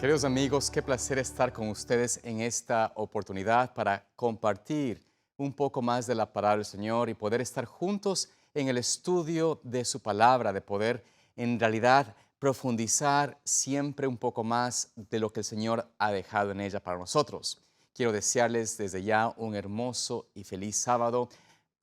Queridos amigos, qué placer estar con ustedes en esta oportunidad para compartir un poco más de la palabra del Señor y poder estar juntos en el estudio de su palabra, de poder en realidad profundizar siempre un poco más de lo que el Señor ha dejado en ella para nosotros. Quiero desearles desde ya un hermoso y feliz sábado,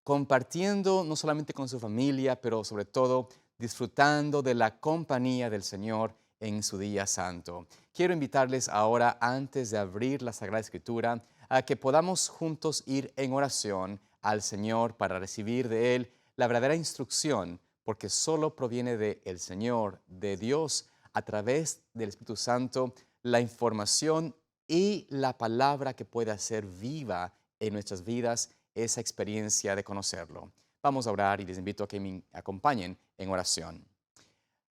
compartiendo no solamente con su familia, pero sobre todo disfrutando de la compañía del Señor en su día santo. Quiero invitarles ahora, antes de abrir la Sagrada Escritura, a que podamos juntos ir en oración al Señor para recibir de Él la verdadera instrucción, porque solo proviene de el Señor, de Dios, a través del Espíritu Santo, la información y la palabra que puede hacer viva en nuestras vidas esa experiencia de conocerlo. Vamos a orar y les invito a que me acompañen en oración.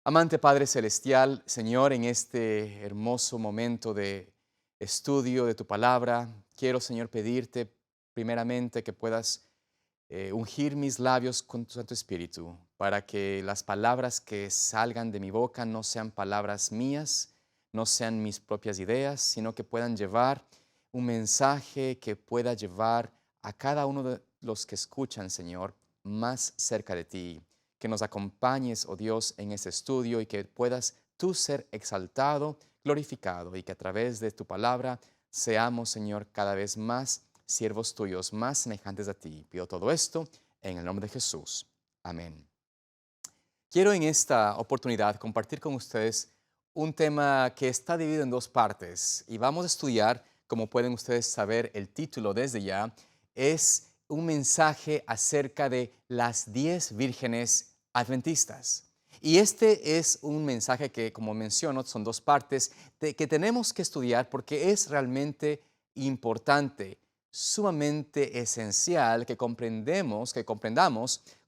Amante Padre Celestial, Señor, en este hermoso momento de estudio de tu palabra, quiero, Señor, pedirte primeramente que puedas ungir mis labios con tu Santo Espíritu, para que las palabras que salgan de mi boca no sean palabras mías, no sean mis propias ideas, sino que puedan llevar un mensaje que pueda llevar a cada uno de los que escuchan, Señor, más cerca de ti. Que nos acompañes, oh Dios, en este estudio y que puedas tú ser exaltado, glorificado y que a través de tu palabra seamos, Señor, cada vez más siervos tuyos, más semejantes a ti. Pido todo esto en el nombre de Jesús. Amén. Quiero en esta oportunidad compartir con ustedes un tema que está dividido en dos partes y vamos a estudiar, como pueden ustedes saber, el título desde ya, es un mensaje acerca de las 10 vírgenes adventistas. Y este es un mensaje que, como menciono, son dos partes que tenemos que estudiar porque es realmente importante, sumamente esencial que comprendamos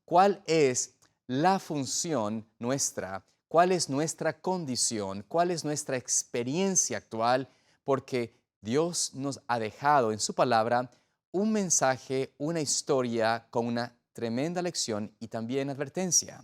cuál es la función nuestra, cuál es nuestra condición, cuál es nuestra experiencia actual, porque Dios nos ha dejado en su palabra un mensaje, una historia con una tremenda lección y también advertencia,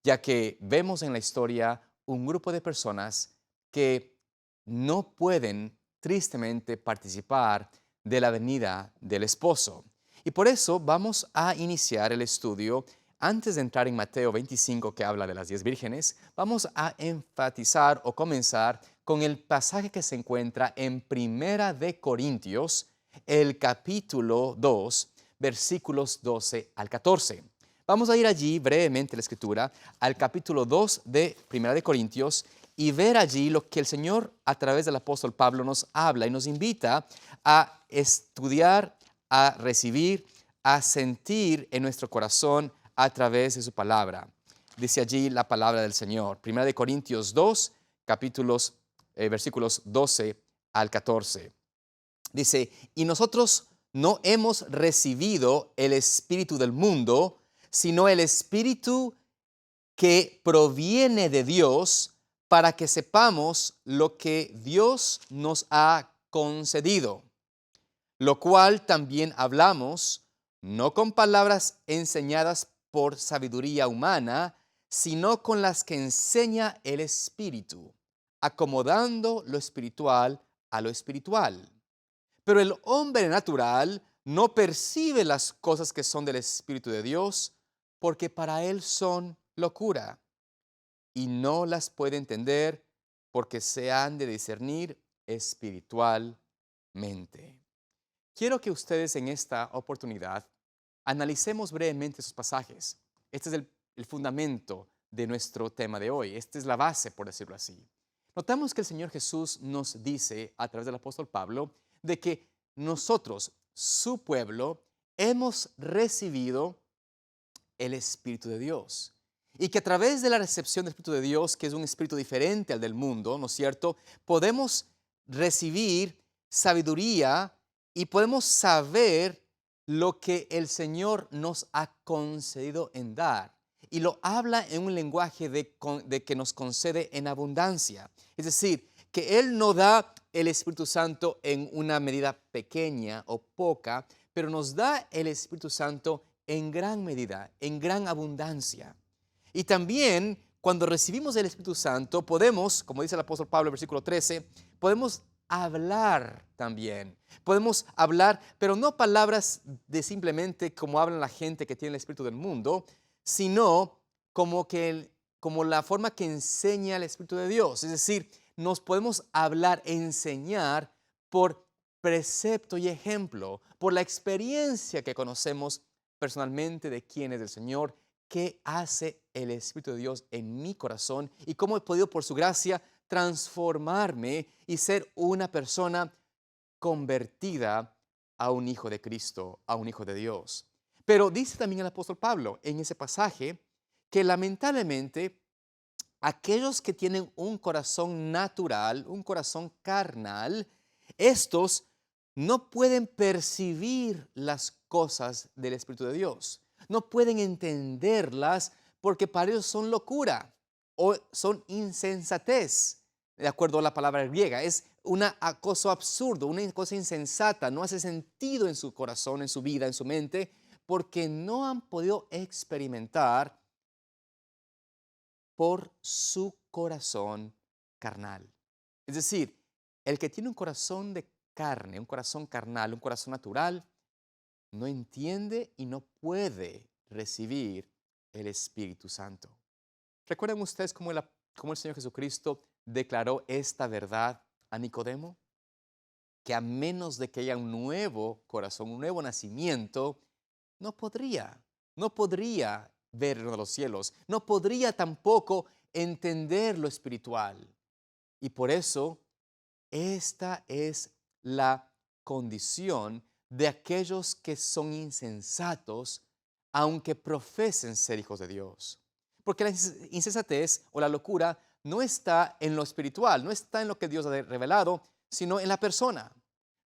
ya que vemos en la historia un grupo de personas que no pueden tristemente participar de la venida del esposo. Y por eso vamos a iniciar el estudio. Antes de entrar en Mateo 25, que habla de las 10 vírgenes, vamos a enfatizar o comenzar con el pasaje que se encuentra en Primera de Corintios, el capítulo 2, versículos 12 al 14. Vamos a ir allí brevemente la escritura al capítulo 2 de Primera de Corintios y ver allí lo que el Señor a través del apóstol Pablo nos habla y nos invita a estudiar, a recibir, a sentir en nuestro corazón a través de su palabra. Dice allí la palabra del Señor. Primera de Corintios 2, versículos 12 al 14. Dice, y nosotros no hemos recibido el espíritu del mundo, sino el espíritu que proviene de Dios, para que sepamos lo que Dios nos ha concedido, lo cual también hablamos, no con palabras enseñadas por sabiduría humana, sino con las que enseña el Espíritu, acomodando lo espiritual a lo espiritual. Pero el hombre natural no percibe las cosas que son del Espíritu de Dios, porque para él son locura, y no las puede entender porque se han de discernir espiritualmente. Quiero que ustedes en esta oportunidad analicemos brevemente esos pasajes. Este es el fundamento de nuestro tema de hoy. Esta es la base, por decirlo así. Notamos que el Señor Jesús nos dice a través del apóstol Pablo de que nosotros, su pueblo, hemos recibido el Espíritu de Dios. Y que a través de la recepción del Espíritu de Dios, que es un espíritu diferente al del mundo, ¿no es cierto?, podemos recibir sabiduría y podemos saber lo que el Señor nos ha concedido en dar. Y lo habla en un lenguaje de que nos concede en abundancia. Es decir, que Él no da el Espíritu Santo en una medida pequeña o poca, pero nos da el Espíritu Santo en gran medida, en gran abundancia. Y también cuando recibimos el Espíritu Santo, podemos, como dice el apóstol Pablo en versículo 13, podemos hablar también. Podemos hablar, pero no palabras de simplemente como hablan la gente que tiene el Espíritu del mundo, sino como la forma que enseña el Espíritu de Dios. Es decir, nos podemos hablar, enseñar por precepto y ejemplo, por la experiencia que conocemos personalmente de quién es el Señor, qué hace el Espíritu de Dios en mi corazón y cómo he podido por su gracia transformarme y ser una persona convertida a un hijo de Cristo, a un hijo de Dios. Pero dice también el apóstol Pablo en ese pasaje que lamentablemente aquellos que tienen un corazón natural, un corazón carnal, estos no pueden percibir las cosas del Espíritu de Dios. No pueden entenderlas porque para ellos son locura o son insensatez, de acuerdo a la palabra griega. Es una cosa absurdo, una cosa insensata, no hace sentido en su corazón, en su vida, en su mente, porque no han podido experimentar por su corazón carnal. Es decir, el que tiene un corazón de carne, un corazón carnal, un corazón natural, no entiende y no puede recibir el Espíritu Santo. ¿Recuerdan ustedes cómo el Señor Jesucristo declaró esta verdad a Nicodemo? Que a menos de que haya un nuevo corazón, un nuevo nacimiento, no podría ver el reino de los cielos, no podría tampoco entender lo espiritual. Y por eso, esta es la condición de aquellos que son insensatos, aunque profesen ser hijos de Dios. Porque la insensatez o la locura no está en lo espiritual, no está en lo que Dios ha revelado, sino en la persona.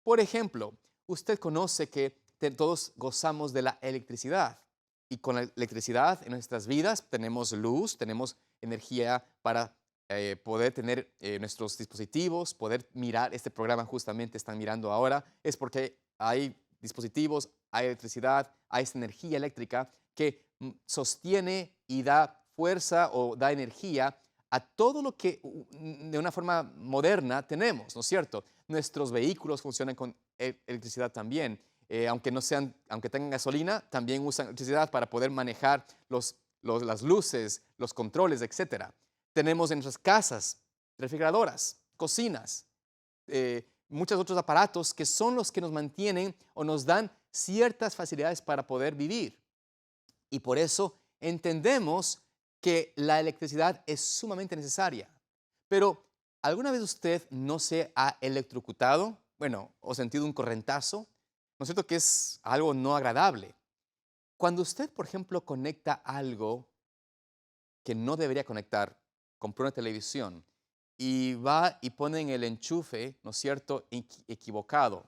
Por ejemplo, usted conoce que todos gozamos de la electricidad. Y con la electricidad en nuestras vidas tenemos luz, tenemos energía para poder tener nuestros dispositivos, poder mirar este programa justamente están mirando ahora, es porque hay dispositivos, hay electricidad, hay esta energía eléctrica que sostiene y da fuerza o da energía a todo lo que de una forma moderna tenemos, ¿no es cierto? Nuestros vehículos funcionan con electricidad también. Aunque tengan gasolina, también usan electricidad para poder manejar las luces, los controles, etcétera. Tenemos en nuestras casas refrigeradoras, cocinas, muchos otros aparatos que son los que nos mantienen o nos dan ciertas facilidades para poder vivir. Y por eso entendemos que la electricidad es sumamente necesaria. Pero, ¿alguna vez usted no se ha electrocutado? Bueno, o sentido un correntazo. ¿No es cierto que es algo no agradable? Cuando usted, por ejemplo, conecta algo que no debería conectar, compró una televisión y va y pone en el enchufe, ¿no es cierto?, equivocado.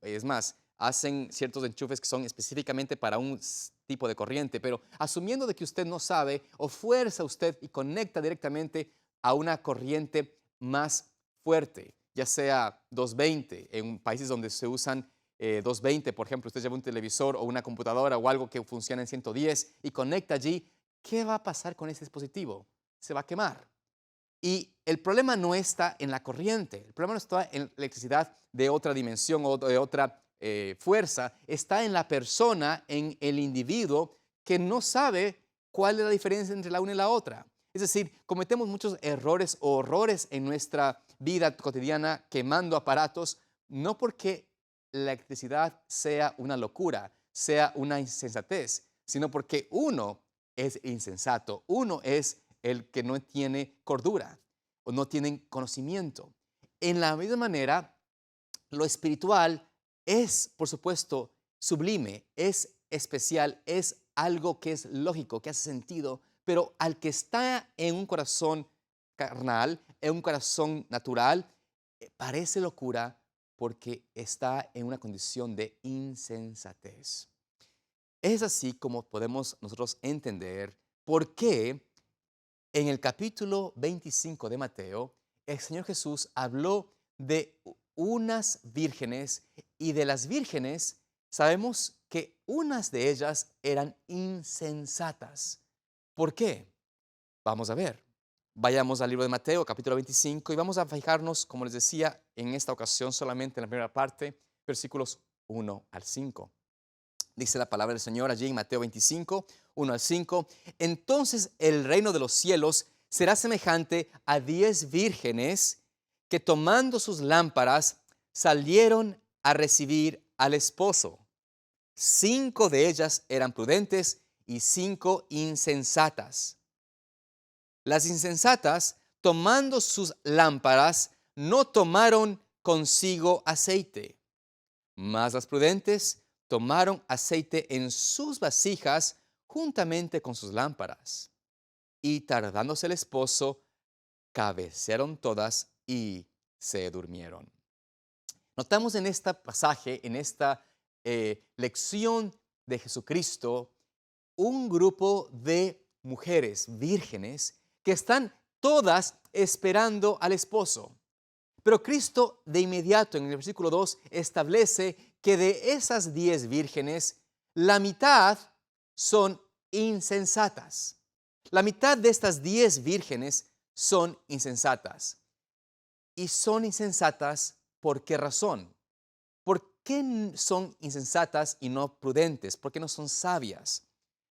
Es más, hacen ciertos enchufes que son específicamente para un tipo de corriente, pero asumiendo de que usted no sabe o fuerza usted y conecta directamente a una corriente más fuerte, ya sea 220, en países donde se usan 220, por ejemplo, usted lleva un televisor o una computadora o algo que funciona en 110 y conecta allí, ¿qué va a pasar con ese dispositivo? Se va a quemar. Y el problema no está en la corriente, el problema no está en la electricidad de otra dimensión o de otra fuerza, está en la persona, en el individuo que no sabe cuál es la diferencia entre la una y la otra. Es decir, cometemos muchos errores o horrores en nuestra vida cotidiana quemando aparatos, no porque la electricidad sea una locura, sea una insensatez, sino porque uno es insensato, uno es el que no tiene cordura o no tienen conocimiento. En la misma manera, lo espiritual es, por supuesto, sublime, es especial, es algo que es lógico, que hace sentido, pero al que está en un corazón carnal, en un corazón natural, parece locura porque está en una condición de insensatez. Es así como podemos nosotros entender por qué en el capítulo 25 de Mateo, el Señor Jesús habló de unas vírgenes y de las vírgenes sabemos que unas de ellas eran insensatas. ¿Por qué? Vamos a ver. Vayamos al libro de Mateo, capítulo 25, y vamos a fijarnos, como les decía, en esta ocasión solamente en la primera parte, versículos 1 al 5. Dice la palabra del Señor allí en Mateo 25, 1 al 5. Entonces el reino de los cielos será semejante a 10 vírgenes que tomando sus lámparas salieron a recibir al esposo. 5 de ellas eran prudentes y 5 insensatas. Las insensatas, tomando sus lámparas, no tomaron consigo aceite, mas las prudentes tomaron aceite en sus vasijas juntamente con sus lámparas. Y tardándose el esposo, cabecearon todas y se durmieron. Notamos en este pasaje, en esta lección de Jesucristo, un grupo de mujeres vírgenes que están todas esperando al esposo. Pero Cristo de inmediato en el versículo 2 establece que de esas 10 vírgenes, la mitad son insensatas. La mitad de estas 10 vírgenes son insensatas. Y son insensatas, ¿por qué razón? ¿Por qué son insensatas y no prudentes? ¿Por qué no son sabias?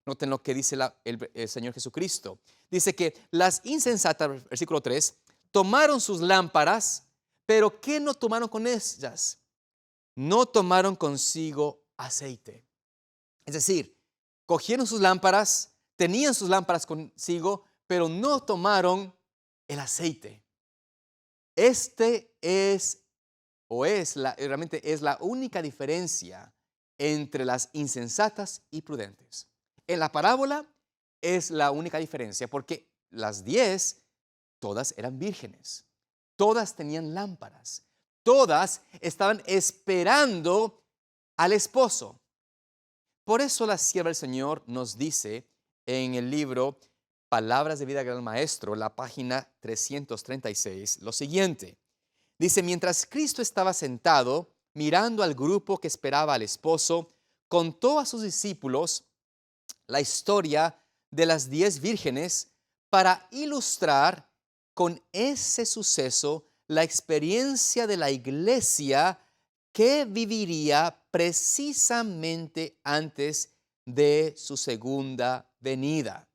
Noten lo que dice el Señor Jesucristo. Dice que las insensatas, versículo 3, tomaron sus lámparas, pero ¿qué no tomaron con ellas? No tomaron consigo aceite. Es decir, cogieron sus lámparas, tenían sus lámparas consigo, pero no tomaron el aceite. Realmente es la única diferencia entre las insensatas y prudentes. En la parábola es la única diferencia porque las 10, todas eran vírgenes, todas tenían lámparas, todas estaban esperando al esposo. Por eso la sierva del Señor nos dice en el libro Palabras de Vida del Gran Maestro, la página 336, lo siguiente. Dice, mientras Cristo estaba sentado, mirando al grupo que esperaba al esposo, contó a sus discípulos la historia de las 10 vírgenes para ilustrar con ese suceso la experiencia de la iglesia que viviría precisamente antes de su segunda venida.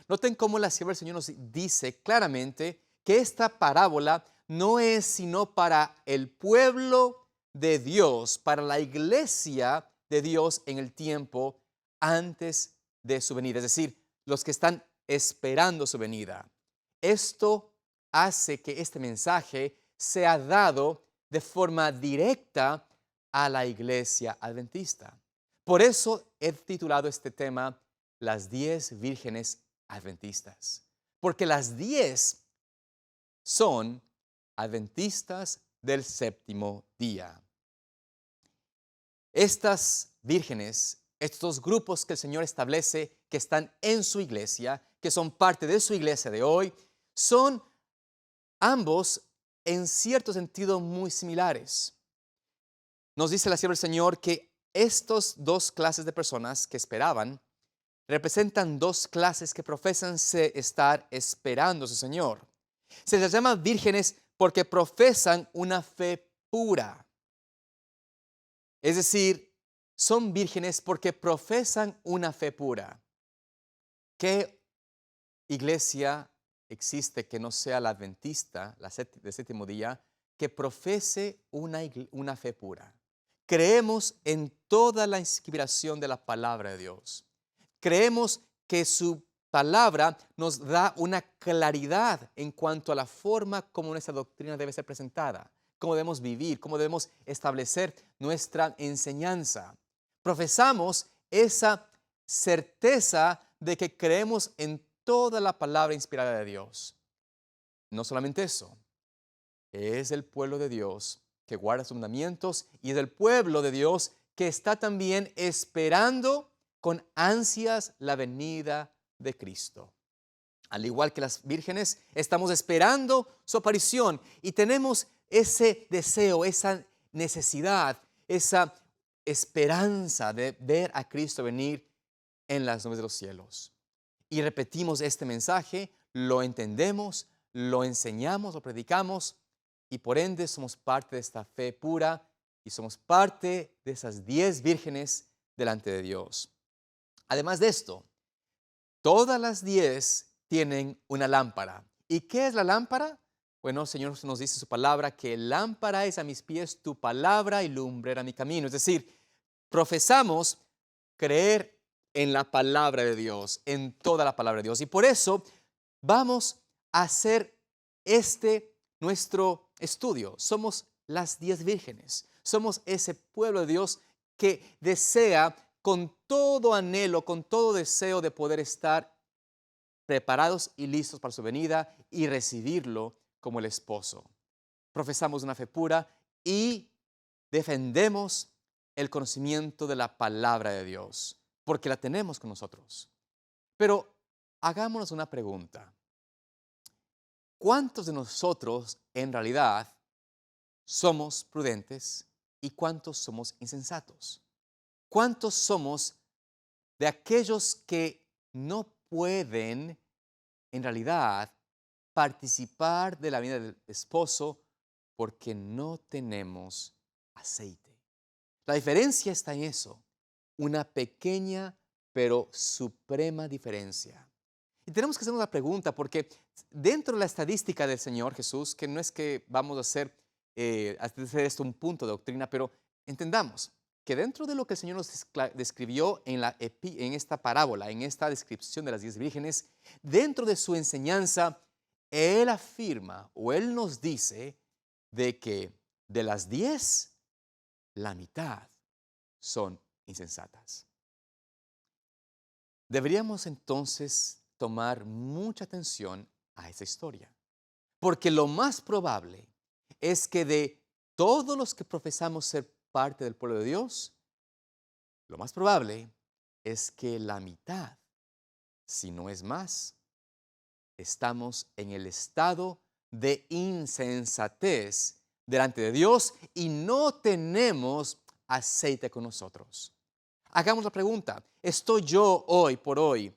Noten cómo la sierva del Señor nos dice claramente que esta parábola no es sino para el pueblo de Dios, para la iglesia de Dios en el tiempo antes de su venida, es decir, los que están esperando su venida. Esto hace que este mensaje sea dado de forma directa a la iglesia adventista. Por eso he titulado este tema Las 10 vírgenes adventistas, porque las 10 son adventistas del séptimo día. Estas vírgenes, estos grupos que el Señor establece que están en su iglesia, que son parte de su iglesia de hoy, son ambos en cierto sentido muy similares. Nos dice la sierva del Señor que estos dos clases de personas que esperaban representan dos clases que profesan estar esperando a su Señor. Se les llama vírgenes porque profesan una fe pura. Es decir, son vírgenes porque profesan una fe pura. ¿Qué iglesia existe que no sea la adventista, del séptimo día, que profese una fe pura? Creemos en toda la inspiración de la palabra de Dios. Creemos que su palabra nos da una claridad en cuanto a la forma como nuestra doctrina debe ser presentada, cómo debemos vivir, cómo debemos establecer nuestra enseñanza. Profesamos esa certeza de que creemos en toda la palabra inspirada de Dios. No solamente eso, es el pueblo de Dios que guarda sus mandamientos y es el pueblo de Dios que está también esperando con ansias la venida de Cristo. Al igual que las vírgenes, estamos esperando su aparición y tenemos ese deseo, esa necesidad, esa esperanza de ver a Cristo venir en las nubes de los cielos. Y repetimos este mensaje, lo entendemos, lo enseñamos, lo predicamos y por ende somos parte de esta fe pura y somos parte de esas 10 vírgenes delante de Dios. Además de esto, todas las 10 tienen una lámpara. ¿Y qué es la lámpara? Bueno, el Señor nos dice en su palabra que lámpara es a mis pies tu palabra y lumbrera mi camino. Es decir, profesamos creer en la palabra de Dios, en toda la palabra de Dios. Y por eso vamos a hacer nuestro estudio. Somos las 10 vírgenes. Somos ese pueblo de Dios que desea con todo anhelo, con todo deseo de poder estar preparados y listos para su venida y recibirlo como el esposo. Profesamos una fe pura y defendemos el conocimiento de la palabra de Dios, porque la tenemos con nosotros. Pero hagámonos una pregunta. ¿Cuántos de nosotros en realidad somos prudentes y cuántos somos insensatos? ¿Cuántos somos de aquellos que no pueden en realidad participar de la vida del esposo porque no tenemos aceite? La diferencia está en eso, una pequeña pero suprema diferencia. Y tenemos que hacer una pregunta porque dentro de la estadística del Señor Jesús, que no es que vamos a hacer esto un punto de doctrina, pero entendamos que dentro de lo que el Señor nos describió en esta parábola, en esta descripción de las 10 vírgenes, dentro de su enseñanza, Él afirma o Él nos dice de que de las 10, la mitad son insensatas. Deberíamos entonces tomar mucha atención a esa historia, porque lo más probable es que de todos los que profesamos ser parte del pueblo de Dios, lo más probable es que la mitad, si no es más, estamos en el estado de insensatez delante de Dios y no tenemos aceite con nosotros. Hagamos la pregunta, ¿estoy yo hoy por hoy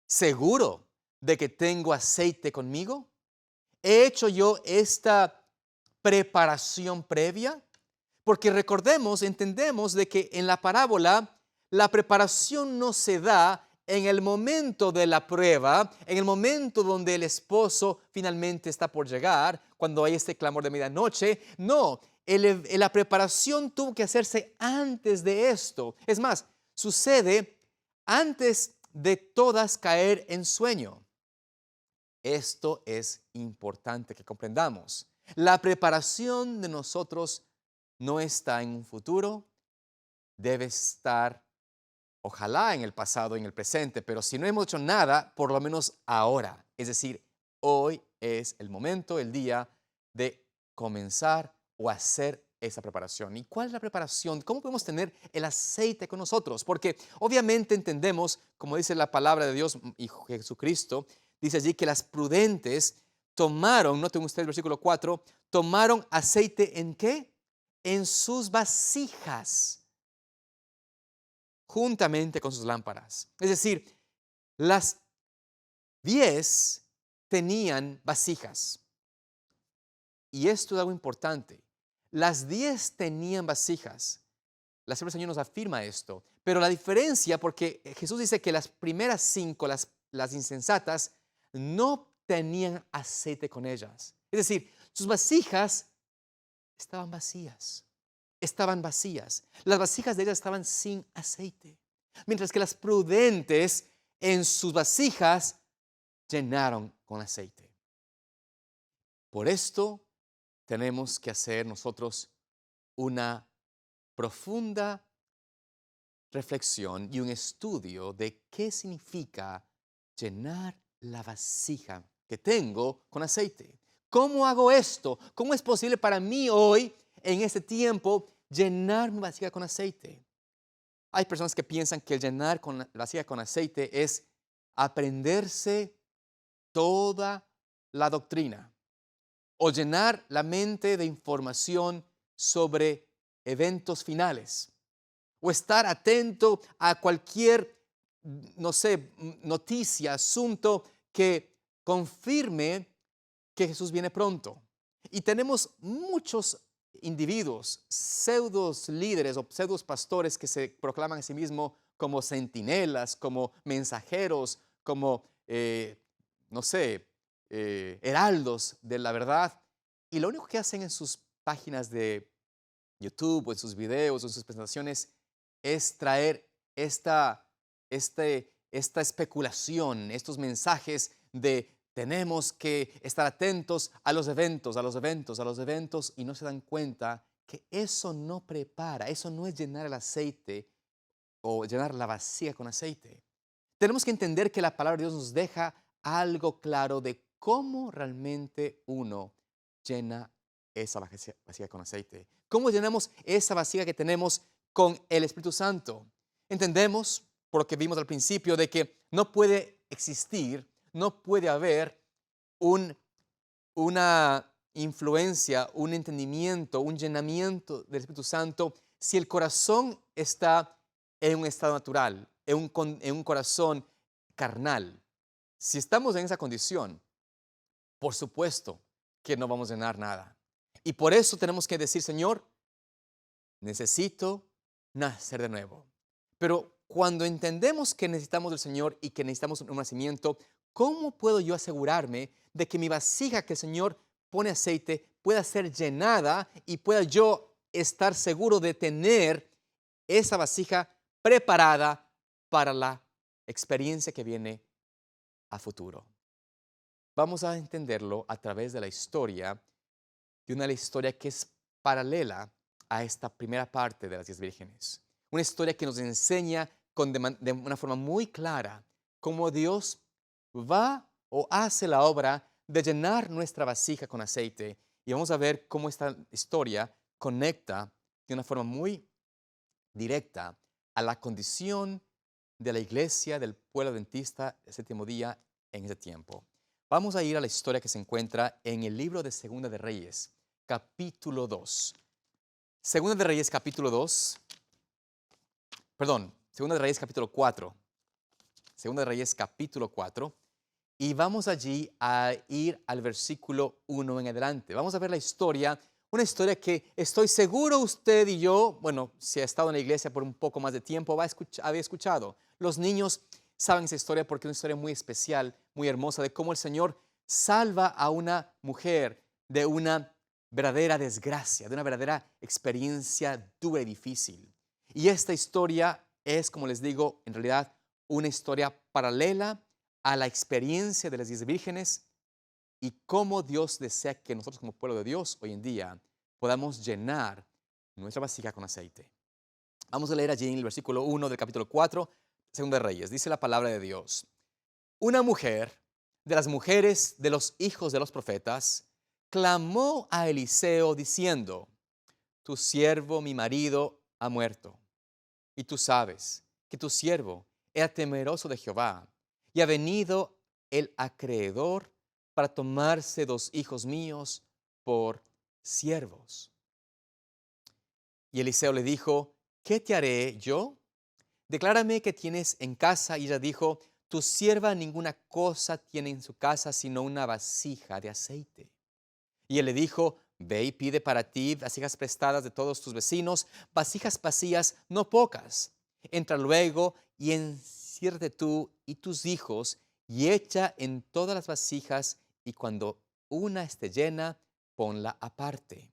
seguro de que tengo aceite conmigo? ¿He hecho yo esta preparación previa? Porque recordemos, entendemos de que en la parábola la preparación no se da en el momento de la prueba, en el momento donde el esposo finalmente está por llegar, cuando hay este clamor de medianoche. No, la preparación tuvo que hacerse antes de esto. Es más, sucede antes de todas caer en sueño. Esto es importante que comprendamos. La preparación de nosotros no está en un futuro, debe estar, ojalá, en el pasado, en el presente, pero si no hemos hecho nada, por lo menos ahora. Es decir, hoy es el momento, el día de comenzar o hacer esa preparación. ¿Y cuál es la preparación? ¿Cómo podemos tener el aceite con nosotros? Porque obviamente entendemos, como dice la palabra de Dios y Jesucristo, dice allí que las prudentes tomaron, noten ustedes el versículo 4, tomaron aceite ¿en qué? En sus vasijas, juntamente con sus lámparas. Es decir, las 10 tenían vasijas. Y esto es algo importante. Las 10 tenían vasijas. La Palabra del Señor nos afirma esto. Pero la diferencia, porque Jesús dice que las primeras 5, las insensatas, no tenían aceite con ellas. Es decir, sus vasijas estaban vacías. Estaban vacías. Las vasijas de ellas estaban sin aceite. Mientras que las prudentes en sus vasijas llenaron con aceite. Por esto tenemos que hacer nosotros una profunda reflexión y un estudio de qué significa llenar la vasija que tengo con aceite. ¿Cómo hago esto? ¿Cómo es posible para mí hoy, en este tiempo, llenar mi vasija con aceite? Hay personas que piensan que el llenar con la vasija con aceite es aprenderse toda la doctrina o llenar la mente de información sobre eventos finales o estar atento a cualquier, no sé, noticia, asunto que confirme que Jesús viene pronto. Y tenemos muchos individuos, pseudos líderes o pseudos pastores que se proclaman a sí mismos como centinelas, como mensajeros, como, no sé, heraldos de la verdad. Y lo único que hacen en sus páginas de YouTube o en sus videos o en sus presentaciones es traer esta especulación, estos mensajes de tenemos que estar atentos a los eventos, a los eventos, a los eventos, y no se dan cuenta que eso no prepara, eso no es llenar el aceite o llenar la vasija con aceite. Tenemos que entender que la palabra de Dios nos deja algo claro de cómo realmente uno llena esa vasija con aceite. ¿Cómo llenamos esa vasija que tenemos con el Espíritu Santo? Entendemos, por lo que vimos al principio, de que no puede existir, no puede haber una influencia, un entendimiento, un llenamiento del Espíritu Santo si el corazón está en un estado natural, en un corazón carnal. Si estamos en esa condición, por supuesto que no vamos a llenar nada. Y por eso tenemos que decir, Señor, necesito nacer de nuevo. Pero cuando entendemos que necesitamos del Señor y que necesitamos un nacimiento, ¿cómo puedo yo asegurarme de que mi vasija que el Señor pone aceite pueda ser llenada y pueda yo estar seguro de tener esa vasija preparada para la experiencia que viene a futuro? Vamos a entenderlo a través de la historia, de una historia que es paralela a esta primera parte de las 10 vírgenes. Una historia que nos enseña de una forma muy clara cómo Dios va o hace la obra de llenar nuestra vasija con aceite. Y vamos a ver cómo esta historia conecta de una forma muy directa a la condición de la iglesia, del pueblo adventista del séptimo día en ese tiempo. Vamos a ir a la historia que se encuentra en el libro de Segunda de Reyes, capítulo 2. Segunda de Reyes, capítulo 2. Perdón, Segunda de Reyes, capítulo 4. Segunda de Reyes, capítulo 4. Y vamos allí a ir al versículo 1 en adelante. Vamos a ver la historia, una historia que estoy seguro usted y yo, bueno, si ha estado en la iglesia por un poco más de tiempo, había escuchado. Los niños saben esa historia porque es una historia muy especial, muy hermosa, de cómo el Señor salva a una mujer de una verdadera desgracia, de una verdadera experiencia dura y difícil. Y esta historia es, como les digo, en realidad una historia paralela a la experiencia de las 10 vírgenes y cómo Dios desea que nosotros como pueblo de Dios hoy en día podamos llenar nuestra vasija con aceite. Vamos a leer allí en el versículo 1 del capítulo 4, Segunda de Reyes. Dice la palabra de Dios. Una mujer de las mujeres de los hijos de los profetas clamó a Eliseo diciendo, tu siervo, mi marido, ha muerto. Y tú sabes que tu siervo era temeroso de Jehová y ha venido el acreedor para tomarse 2 hijos míos por siervos. Y Eliseo le dijo, ¿qué te haré yo? Declárame qué tienes en casa. Y ella dijo, tu sierva ninguna cosa tiene en su casa sino una vasija de aceite. Y él le dijo, ve y pide para ti vasijas prestadas de todos tus vecinos, vasijas vacías, no pocas. Entra luego y enciérrate tú y tus hijos y echa en todas las vasijas, y cuando una esté llena, ponla aparte.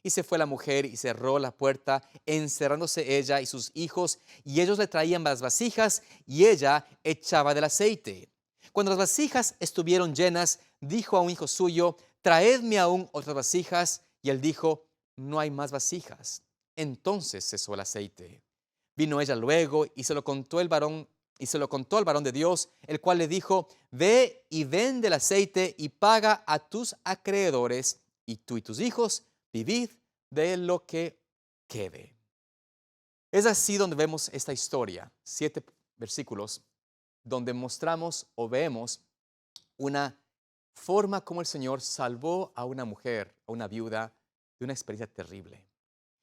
Y se fue la mujer y cerró la puerta, encerrándose ella y sus hijos, y ellos le traían las vasijas, y ella echaba del aceite. Cuando las vasijas estuvieron llenas, dijo a un hijo suyo, traedme aún otras vasijas. Y él dijo, no hay más vasijas. Entonces cesó el aceite. Vino ella luego y se lo contó al varón de Dios, el cual le dijo, ve y vende el aceite y paga a tus acreedores, y tú y tus hijos vivid de lo que quede. Es así donde vemos esta historia, 7 versículos, donde mostramos o vemos una forma como el Señor salvó a una mujer, a una viuda, de una experiencia terrible.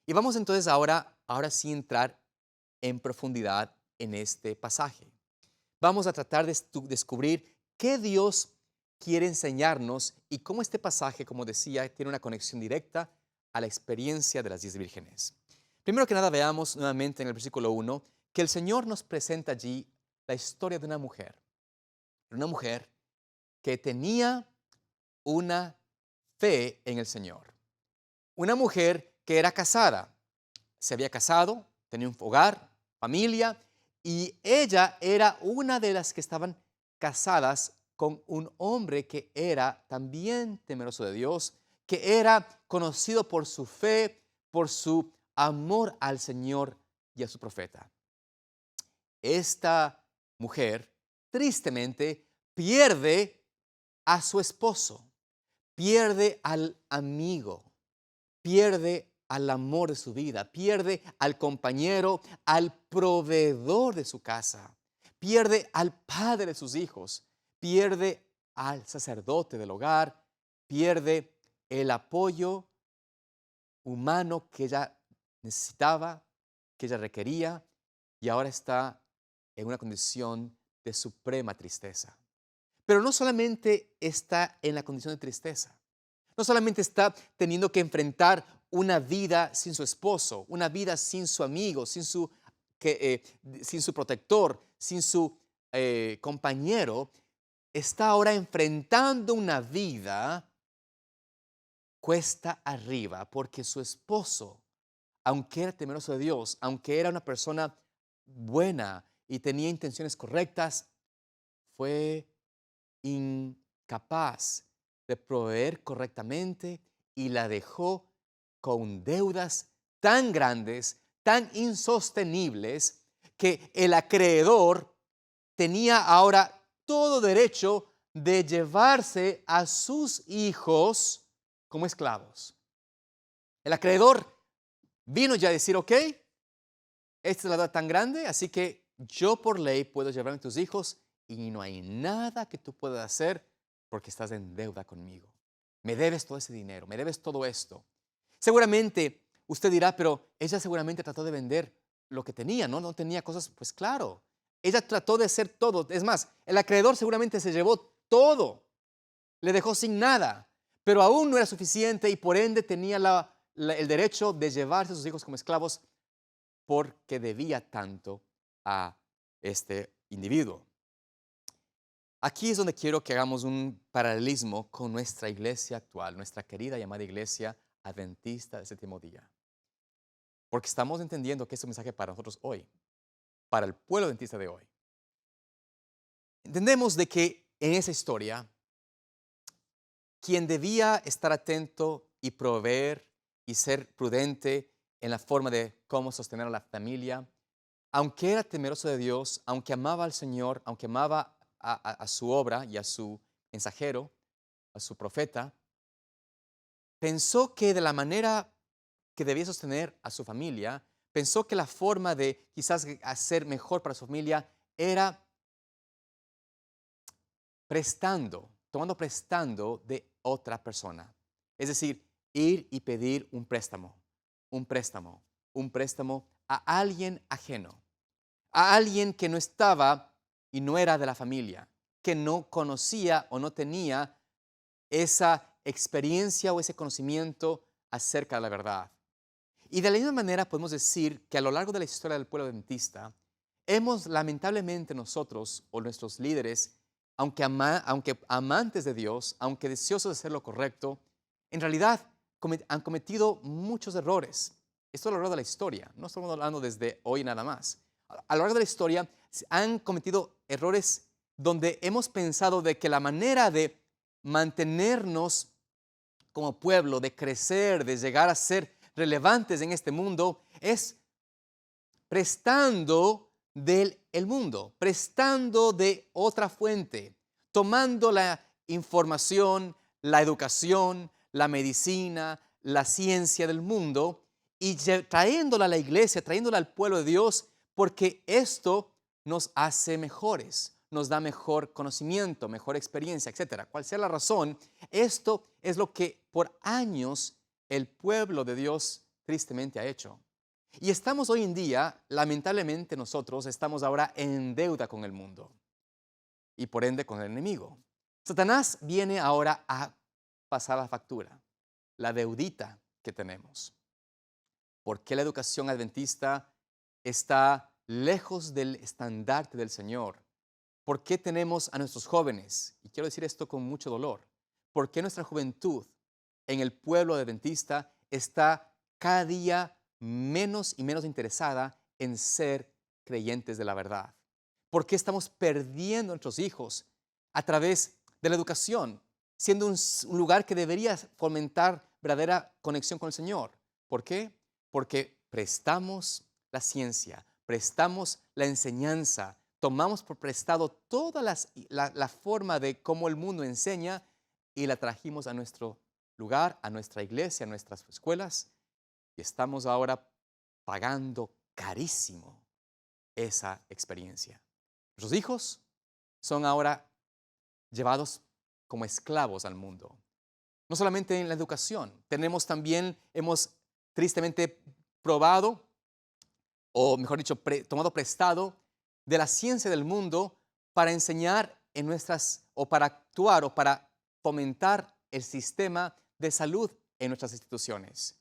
Y vamos entonces ahora sí entrar en profundidad en este pasaje. Vamos a tratar de descubrir qué Dios quiere enseñarnos y cómo este pasaje, como decía, tiene una conexión directa a la experiencia de las 10 vírgenes. Primero que nada, veamos nuevamente en el versículo 1 que el Señor nos presenta allí la historia de una mujer que tenía una fe en el Señor. Una mujer que era casada, se había casado, tenía un hogar, familia, y ella era una de las que estaban casadas con un hombre que era también temeroso de Dios, que era conocido por su fe, por su amor al Señor y a su profeta. Esta mujer, tristemente, pierde a su esposo, pierde al amigo, pierde al amor de su vida, pierde al compañero, al proveedor de su casa, pierde al padre de sus hijos, pierde al sacerdote del hogar, pierde el apoyo humano que ella necesitaba, que ella requería, y ahora está en una condición de suprema tristeza. Pero no solamente está en la condición de tristeza, no solamente está teniendo que enfrentar una vida sin su esposo, una vida sin su amigo, sin su protector, sin su compañero, está ahora enfrentando una vida cuesta arriba porque su esposo, aunque era temeroso de Dios, aunque era una persona buena y tenía intenciones correctas, fue incapaz de proveer correctamente y la dejó con deudas tan grandes, tan insostenibles, que el acreedor tenía ahora todo derecho de llevarse a sus hijos como esclavos. El acreedor vino ya a decir, ok, esta es la deuda tan grande, así que yo por ley puedo llevarme a tus hijos y no hay nada que tú puedas hacer porque estás en deuda conmigo. Me debes todo ese dinero, me debes todo esto. Seguramente usted dirá, pero ella seguramente trató de vender lo que tenía, ¿no? No tenía cosas, pues claro. Ella trató de hacer todo. Es más, el acreedor seguramente se llevó todo, le dejó sin nada, pero aún no era suficiente y por ende tenía el derecho de llevarse a sus hijos como esclavos porque debía tanto a este individuo. Aquí es donde quiero que hagamos un paralelismo con nuestra iglesia actual, nuestra querida y amada iglesia adventista del séptimo día. Porque estamos entendiendo que este es un mensaje para nosotros hoy, para el pueblo adventista de hoy. Entendemos de que en esa historia, quien debía estar atento y proveer y ser prudente en la forma de cómo sostener a la familia, aunque era temeroso de Dios, aunque amaba al Señor, aunque amaba a su obra y a su mensajero, a su profeta, pensó que de la manera que debía sostener a su familia, pensó que la forma de quizás hacer mejor para su familia era tomando prestando de otra persona. Es decir, ir y pedir un préstamo, un préstamo, un préstamo a alguien ajeno, a alguien que no estaba y no era de la familia, que no conocía o no tenía esa experiencia o ese conocimiento acerca de la verdad. Y de la misma manera podemos decir que a lo largo de la historia del pueblo adventista, hemos lamentablemente nosotros o nuestros líderes, aunque amantes de Dios, aunque deseosos de hacer lo correcto, en realidad han cometido muchos errores. Esto a lo largo de la historia, no estamos hablando desde hoy nada más. A lo largo de la historia han cometido errores donde hemos pensado de que la manera de mantenernos como pueblo, de crecer, de llegar a ser relevantes en este mundo, es prestando del el mundo, prestando de otra fuente, tomando la información, la educación, la medicina, la ciencia del mundo y trayéndola a la iglesia, trayéndola al pueblo de Dios, porque esto nos hace mejores, nos da mejor conocimiento, mejor experiencia, etcétera. Cual sea la razón, esto es lo que por años el pueblo de Dios tristemente ha hecho. Y estamos hoy en día, lamentablemente nosotros estamos ahora en deuda con el mundo y por ende con el enemigo. Satanás viene ahora a pasar la factura, la deudita que tenemos. ¿Por qué la educación adventista está lejos del estandarte del Señor? ¿Por qué tenemos a nuestros jóvenes? Y quiero decir esto con mucho dolor. ¿Por qué nuestra juventud en el pueblo adventista está cada día menos y menos interesada en ser creyentes de la verdad? ¿Por qué estamos perdiendo a nuestros hijos a través de la educación, siendo un lugar que debería fomentar verdadera conexión con el Señor? ¿Por qué? Porque prestamos la ciencia, prestamos la enseñanza, tomamos por prestado toda la forma de cómo el mundo enseña y la trajimos a nuestro lugar, a nuestra iglesia, a nuestras escuelas, y estamos ahora pagando carísimo esa experiencia. Nuestros hijos son ahora llevados como esclavos al mundo. No solamente en la educación, hemos tristemente probado, o mejor dicho, tomado prestado de la ciencia del mundo para enseñar o para actuar o para fomentar el sistema de salud en nuestras instituciones.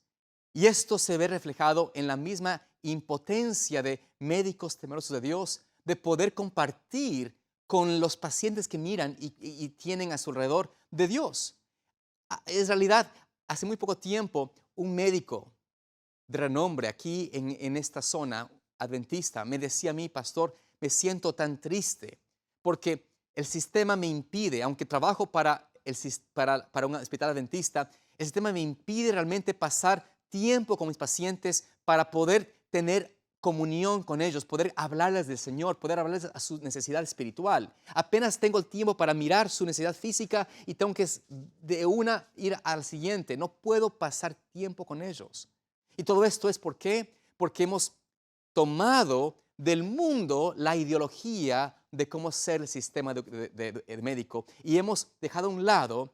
Y esto se ve reflejado en la misma impotencia de médicos temerosos de Dios de poder compartir con los pacientes que miran y tienen a su alrededor de Dios. En realidad, hace muy poco tiempo, un médico de renombre aquí en esta zona adventista me decía a mí, pastor, me siento tan triste porque el sistema me impide, aunque trabajo para un hospital adventista, el sistema me impide realmente pasar tiempo con mis pacientes para poder tener comunión con ellos, poder hablarles del Señor, poder hablarles a su necesidad espiritual. Apenas tengo el tiempo para mirar su necesidad física y tengo que de una ir al siguiente. No puedo pasar tiempo con ellos. Y todo esto es ¿por qué? Porque hemos tomado del mundo la ideología de cómo ser el sistema médico y hemos dejado a un lado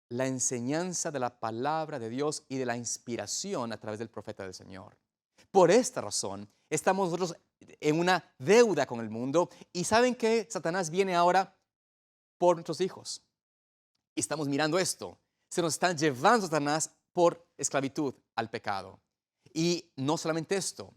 la enseñanza de la palabra de Dios y de la inspiración a través del profeta del Señor. Por esta razón, estamos nosotros en una deuda con el mundo y ¿saben qué? Satanás viene ahora por nuestros hijos. Y estamos mirando esto. Se nos están llevando Satanás por esclavitud al pecado. Y no solamente esto,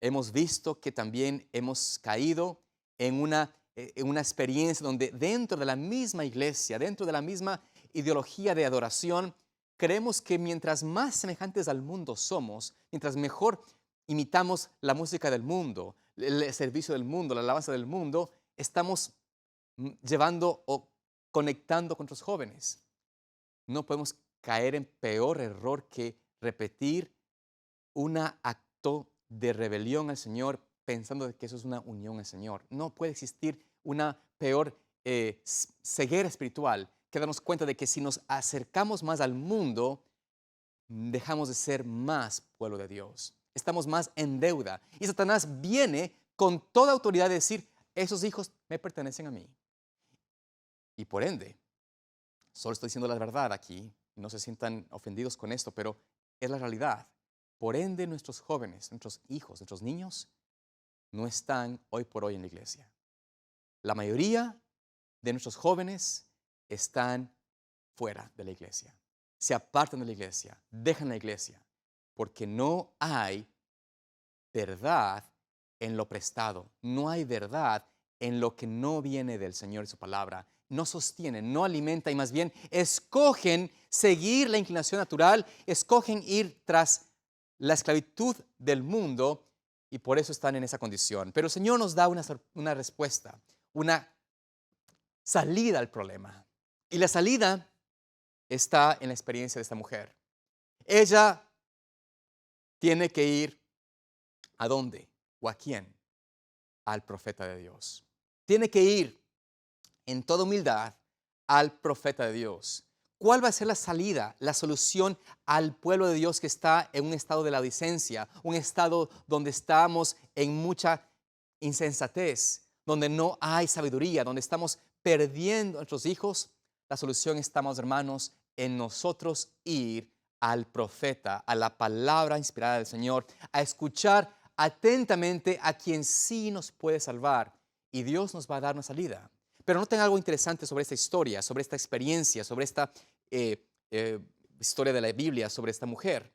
hemos visto que también hemos caído en una experiencia donde dentro de la misma iglesia, dentro de la misma ideología de adoración, creemos que mientras más semejantes al mundo somos, mientras mejor imitamos la música del mundo, el servicio del mundo, la alabanza del mundo, estamos llevando o conectando con nuestros jóvenes. No podemos caer en peor error que repetir un acto de rebelión al Señor pensando que eso es una unión al Señor. No puede existir una peor ceguera espiritual que darnos cuenta de que si nos acercamos más al mundo, dejamos de ser más pueblo de Dios. Estamos más en deuda. Y Satanás viene con toda autoridad de decir, esos hijos me pertenecen a mí. Y por ende, solo estoy diciendo la verdad aquí, no se sientan ofendidos con esto, pero es la realidad. Por ende, nuestros jóvenes, nuestros hijos, nuestros niños, no están hoy por hoy en la iglesia. La mayoría de nuestros jóvenes están fuera de la iglesia. Se apartan de la iglesia, dejan la iglesia, porque no hay verdad en lo prestado. No hay verdad en lo que no viene del Señor y su palabra. No sostienen, no alimenta y más bien escogen seguir la inclinación natural, escogen ir tras la esclavitud del mundo y por eso están en esa condición. Pero el Señor nos da una respuesta, una salida al problema. Y la salida está en la experiencia de esta mujer. Ella tiene que ir ¿a dónde? ¿O a quién? Al profeta de Dios. Tiene que ir en toda humildad al profeta de Dios. ¿Cuál va a ser la salida, la solución al pueblo de Dios que está en un estado de laudicencia, un estado donde estamos en mucha insensatez, donde no hay sabiduría, donde estamos perdiendo a nuestros hijos? La solución está, amados hermanos, en nosotros ir al profeta, a la palabra inspirada del Señor, a escuchar atentamente a quien sí nos puede salvar. Y Dios nos va a dar una salida. Pero noten algo interesante sobre esta historia, sobre esta experiencia, sobre esta historia de la Biblia, sobre esta mujer.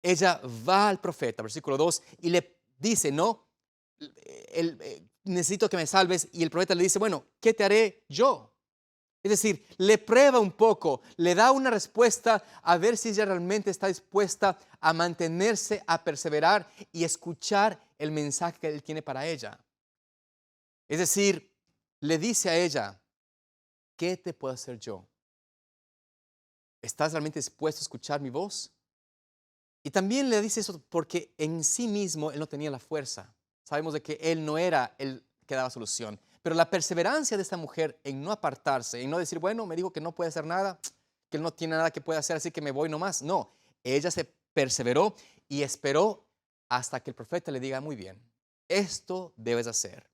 Ella va al profeta, versículo 2, y le dice, no, necesito que me salves. Y el profeta le dice, bueno, ¿qué te haré yo? Es decir, le prueba un poco, le da una respuesta a ver si ella realmente está dispuesta a mantenerse, a perseverar y escuchar el mensaje que él tiene para ella. Es decir, le dice a ella, ¿qué te puedo hacer yo? ¿Estás realmente dispuesto a escuchar mi voz? Y también le dice eso porque en sí mismo él no tenía la fuerza. Sabemos de que él no era el que daba solución. Pero la perseverancia de esta mujer en no apartarse, en no decir, bueno, me dijo que no puede hacer nada, que él no tiene nada que pueda hacer, así que me voy nomás. No, ella se perseveró y esperó hasta que el profeta le diga, muy bien, esto debes hacer.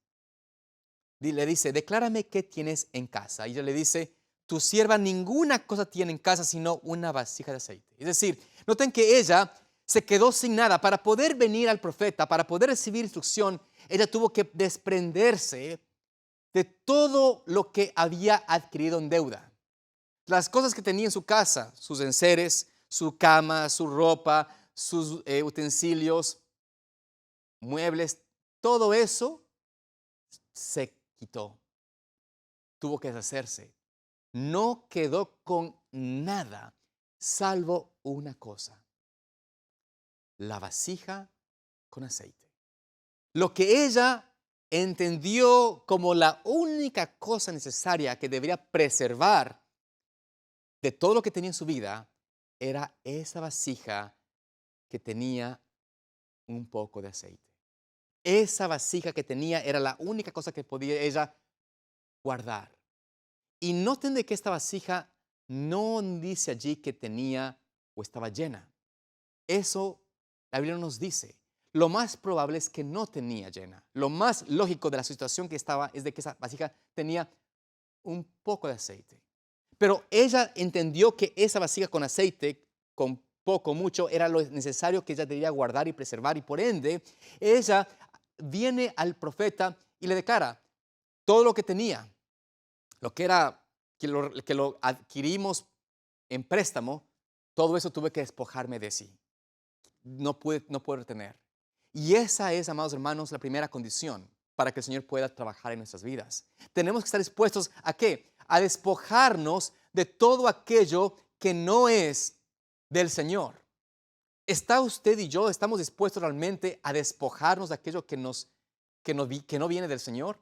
Le dice, declárame qué tienes en casa. Y ella le dice, tu sierva ninguna cosa tiene en casa sino una vasija de aceite. Es decir, noten que ella se quedó sin nada. Para poder venir al profeta, para poder recibir instrucción, ella tuvo que desprenderse de todo lo que había adquirido en deuda. Las cosas que tenía en su casa, sus enseres, su cama, su ropa, sus utensilios, muebles, todo eso se quitó. Tuvo que deshacerse. No quedó con nada, salvo una cosa: la vasija con aceite. Lo que ella entendió como la única cosa necesaria que debería preservar de todo lo que tenía en su vida era esa vasija que tenía un poco de aceite. Esa vasija que tenía era la única cosa que podía ella guardar. Y noten de que esta vasija no dice allí que tenía o estaba llena. Eso la Biblia nos dice. Lo más probable es que no tenía llena. Lo más lógico de la situación que estaba es de que esa vasija tenía un poco de aceite. Pero ella entendió que esa vasija con aceite, con poco, mucho, era lo necesario que ella debía guardar y preservar. Y por ende, ella viene al profeta y le declara todo lo que tenía, lo que era, que lo adquirimos en préstamo, todo eso tuve que despojarme de sí. No puedo retener. Y esa es, amados hermanos, la primera condición para que el Señor pueda trabajar en nuestras vidas. Tenemos que estar dispuestos ¿a qué? A despojarnos de todo aquello que no es del Señor. ¿Está usted y yo, estamos dispuestos realmente a despojarnos de aquello que no viene del Señor?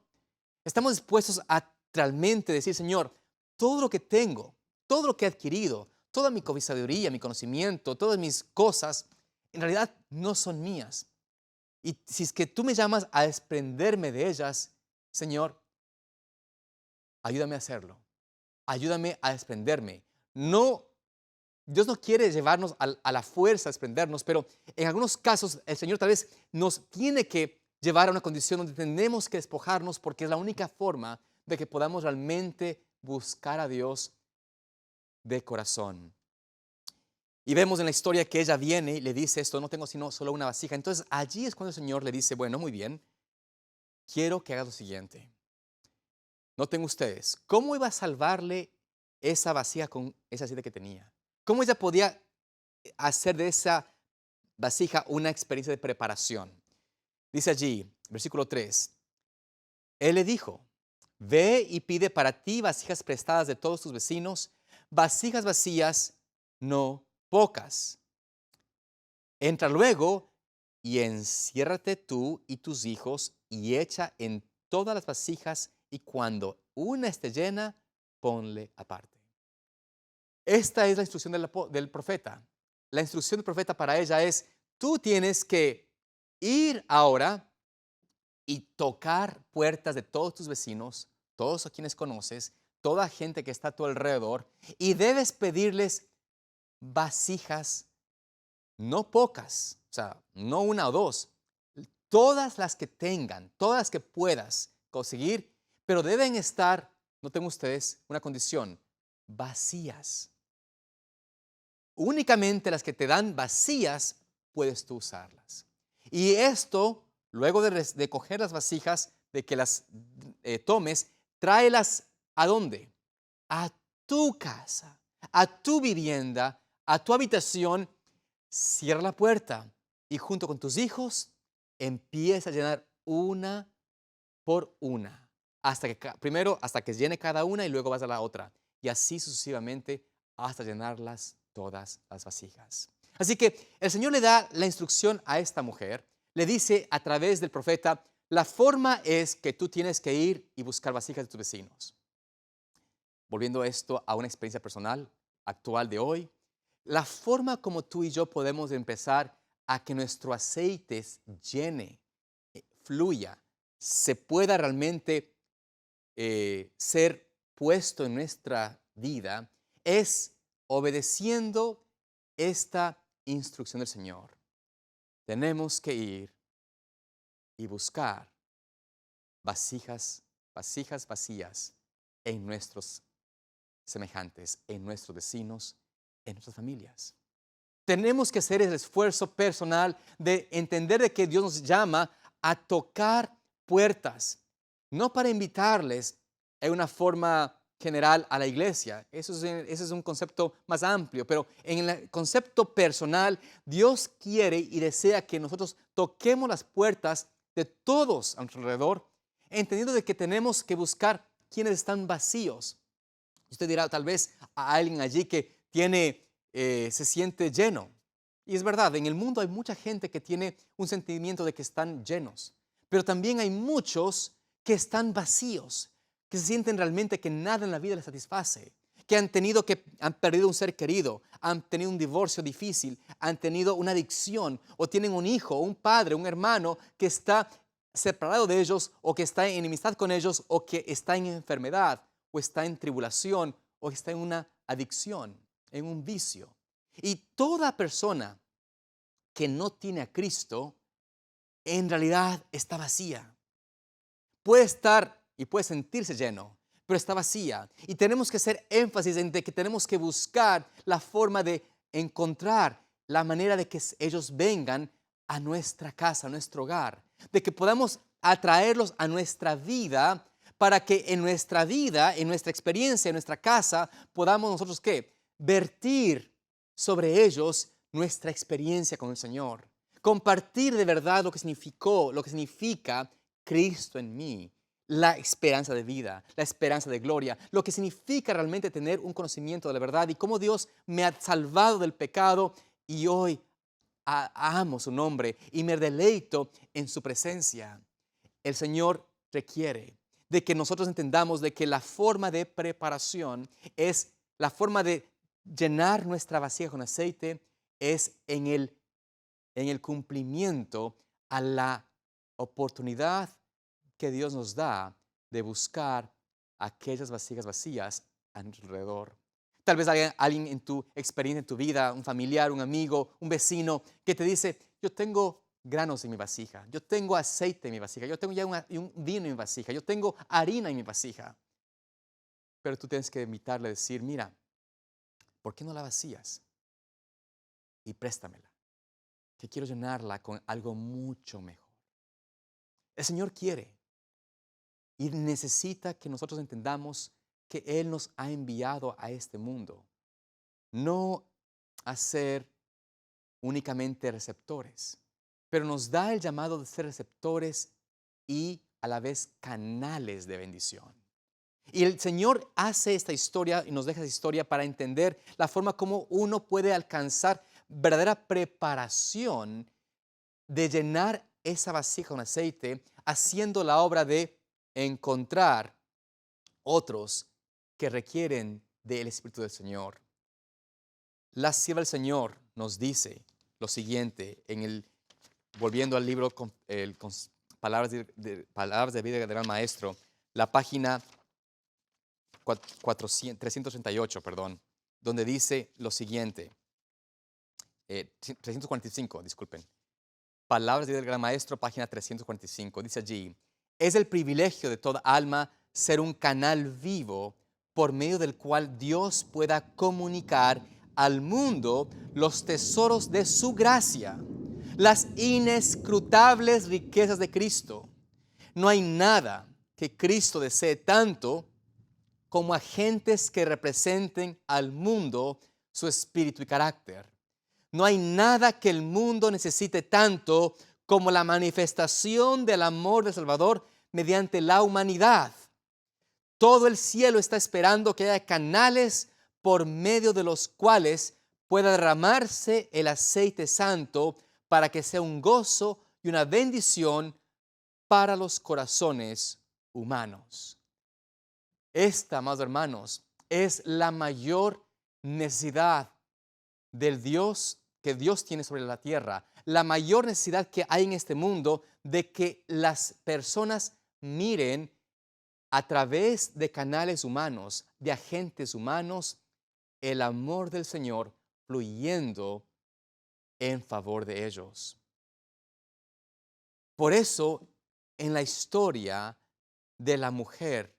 ¿Estamos dispuestos a realmente decir, Señor, todo lo que tengo, todo lo que he adquirido, toda mi sabiduría, mi conocimiento, todas mis cosas, en realidad no son mías? Y si es que tú me llamas a desprenderme de ellas, Señor, ayúdame a hacerlo. Ayúdame a desprenderme. No, Dios no quiere llevarnos a la fuerza a desprendernos, pero en algunos casos el Señor tal vez nos tiene que llevar a una condición donde tenemos que despojarnos, porque es la única forma de que podamos realmente buscar a Dios de corazón. Y vemos en la historia que ella viene y le dice esto, no tengo sino solo una vasija. Entonces allí es cuando el Señor le dice, bueno, muy bien, quiero que hagas lo siguiente. Noten ustedes, ¿cómo iba a salvarle esa vasija con ese aceite que tenía? ¿Cómo ella podía hacer de esa vasija una experiencia de preparación? Dice allí, versículo 3, él le dijo, ve y pide para ti vasijas prestadas de todos tus vecinos, vasijas vacías, no pocas. Entra luego y enciérrate tú y tus hijos y echa en todas las vasijas y cuando una esté llena, ponle aparte. Esta es la instrucción del profeta. La instrucción del profeta para ella es, tú tienes que ir ahora y tocar puertas de todos tus vecinos, todos a quienes conoces, toda gente que está a tu alrededor, y debes pedirles vasijas, no pocas, o sea, no una o dos, todas las que tengan, todas las que puedas conseguir, pero deben estar, noten ustedes, una condición, vacías. Únicamente las que te dan vacías puedes tú usarlas. Y esto, luego de coger las vasijas, de que las tomes, tráelas ¿A dónde? A tu casa, a tu vivienda, a tu habitación. Cierra la puerta y junto con tus hijos empieza a llenar una por una. Primero hasta que llene cada una y luego vas a la otra. Y así sucesivamente hasta llenarlas todas las vasijas. Así que el Señor le da la instrucción a esta mujer. Le dice a través del profeta, la forma es que tú tienes que ir y buscar vasijas de tus vecinos. Volviendo esto a una experiencia personal, actual de hoy, la forma como tú y yo podemos empezar a que nuestro aceite llene, fluya, se pueda realmente ser puesto en nuestra vida, es obedeciendo esta instrucción del Señor. Tenemos que ir y buscar vasijas vacías en nuestros semejantes, en nuestros vecinos, en nuestras familias. Tenemos que hacer el esfuerzo personal de entender de que Dios nos llama a tocar puertas, no para invitarles en una forma general a la iglesia. Ese es un concepto más amplio, pero en el concepto personal, Dios quiere y desea que nosotros toquemos las puertas de todos a nuestro alrededor, entendiendo de que tenemos que buscar quienes están vacíos. Usted dirá tal vez a alguien allí que se siente lleno. Y es verdad, en el mundo hay mucha gente que tiene un sentimiento de que están llenos, pero también hay muchos que están vacíos, que se sienten realmente que nada en la vida les satisface, que han perdido un ser querido, han tenido un divorcio difícil, han tenido una adicción, o tienen un hijo, un padre, un hermano que está separado de ellos, o que está en enemistad con ellos, o que está en enfermedad, o está en tribulación, o está en una adicción, en un vicio. Y toda persona que no tiene a Cristo, en realidad está vacía. Puede estar y puede sentirse lleno, pero está vacía. Y tenemos que hacer énfasis en que tenemos que buscar la forma de encontrar la manera de que ellos vengan a nuestra casa, a nuestro hogar, de que podamos atraerlos a nuestra vida para que en nuestra vida, en nuestra experiencia, en nuestra casa, podamos nosotros, ¿qué? Vertir sobre ellos nuestra experiencia con el Señor. Compartir de verdad lo que significa Cristo en mí, la esperanza de vida, la esperanza de gloria, lo que significa realmente tener un conocimiento de la verdad y cómo Dios me ha salvado del pecado y hoy amo su nombre y me deleito en su presencia. El Señor requiere de que nosotros entendamos de que la forma de preparación es la forma de llenar nuestra vasija con aceite es en el cumplimiento a la oportunidad que Dios nos da de buscar aquellas vasijas vacías a nuestro alrededor. Tal vez alguien en tu experiencia, en tu vida, un familiar, un amigo, un vecino, que te dice, yo tengo granos en mi vasija, yo tengo aceite en mi vasija, yo tengo ya un vino en mi vasija, yo tengo harina en mi vasija. Pero tú tienes que invitarle a decir, mira, ¿por qué no la vacías? Y préstamela, que quiero llenarla con algo mucho mejor. El Señor quiere y necesita que nosotros entendamos que Él nos ha enviado a este mundo, no a ser únicamente receptores, pero nos da el llamado de ser receptores y a la vez canales de bendición. Y el Señor hace esta historia y nos deja esta historia para entender la forma como uno puede alcanzar verdadera preparación de llenar esa vasija con aceite, haciendo la obra de encontrar otros que requieren del Espíritu del Señor. La sierva del Señor nos dice lo siguiente, volviendo al libro con palabras de vida del gran maestro, la página 338, donde dice lo siguiente, 345, disculpen. Palabras de vida del gran maestro, página 345, dice allí, es el privilegio de toda alma ser un canal vivo por medio del cual Dios pueda comunicar al mundo los tesoros de su gracia, las inescrutables riquezas de Cristo. No hay nada que Cristo desee tanto como agentes que representen al mundo, su espíritu y carácter. No hay nada que el mundo necesite tanto como la manifestación del amor del Salvador mediante la humanidad. Todo el cielo está esperando que haya canales por medio de los cuales pueda derramarse el aceite santo para que sea un gozo y una bendición para los corazones humanos. Esta, amados hermanos, es la mayor necesidad del Dios que Dios tiene sobre la tierra. La mayor necesidad que hay en este mundo de que las personas miren a través de canales humanos, de agentes humanos, el amor del Señor fluyendo en favor de ellos. Por eso, en la historia de la mujer,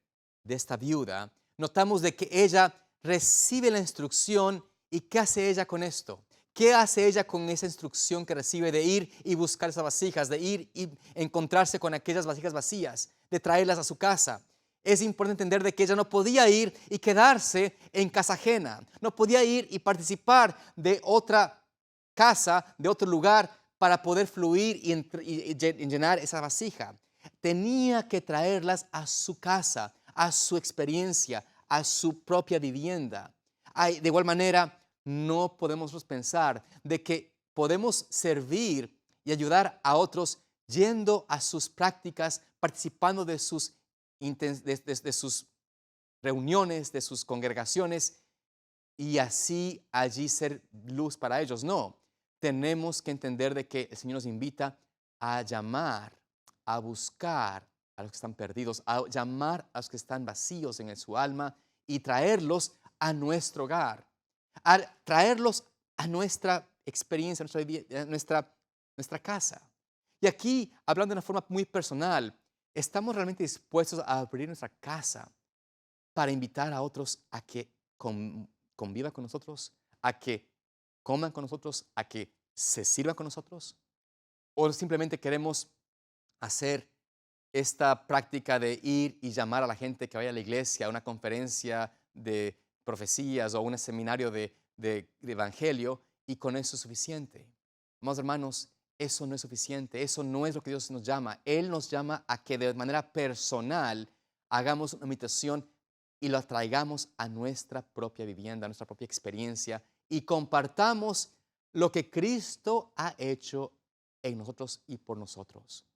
de esta viuda, notamos de que ella recibe la instrucción y ¿qué hace ella con esto? ¿Qué hace ella con esa instrucción que recibe de ir y buscar esas vasijas, de ir y encontrarse con aquellas vasijas vacías, de traerlas a su casa? Es importante entender de que ella no podía ir y quedarse en casa ajena, no podía ir y participar de otra casa, de otro lugar, para poder fluir y llenar esa vasija. Tenía que traerlas a su casa, a su experiencia, a su propia vivienda. De igual manera, no podemos pensar de que podemos servir y ayudar a otros yendo a sus prácticas, participando de sus reuniones, de sus congregaciones, y así allí ser luz para ellos. No, tenemos que entender de que el Señor nos invita a llamar, a buscar a los que están perdidos, a llamar a los que están vacíos en su alma y traerlos a nuestro hogar, a traerlos a nuestra experiencia, a nuestra casa. Y aquí, hablando de una forma muy personal, ¿estamos realmente dispuestos a abrir nuestra casa para invitar a otros a que convivan con nosotros, a que coman con nosotros, a que se sirvan con nosotros? ¿O simplemente queremos hacer esta práctica de ir y llamar a la gente que vaya a la iglesia, a una conferencia de profecías o a un seminario de evangelio, y con eso es suficiente? Amados hermanos, eso no es suficiente, eso no es lo que Dios nos llama. Él nos llama a que de manera personal hagamos una invitación y lo traigamos a nuestra propia vivienda, a nuestra propia experiencia, y compartamos lo que Cristo ha hecho en nosotros y por nosotros.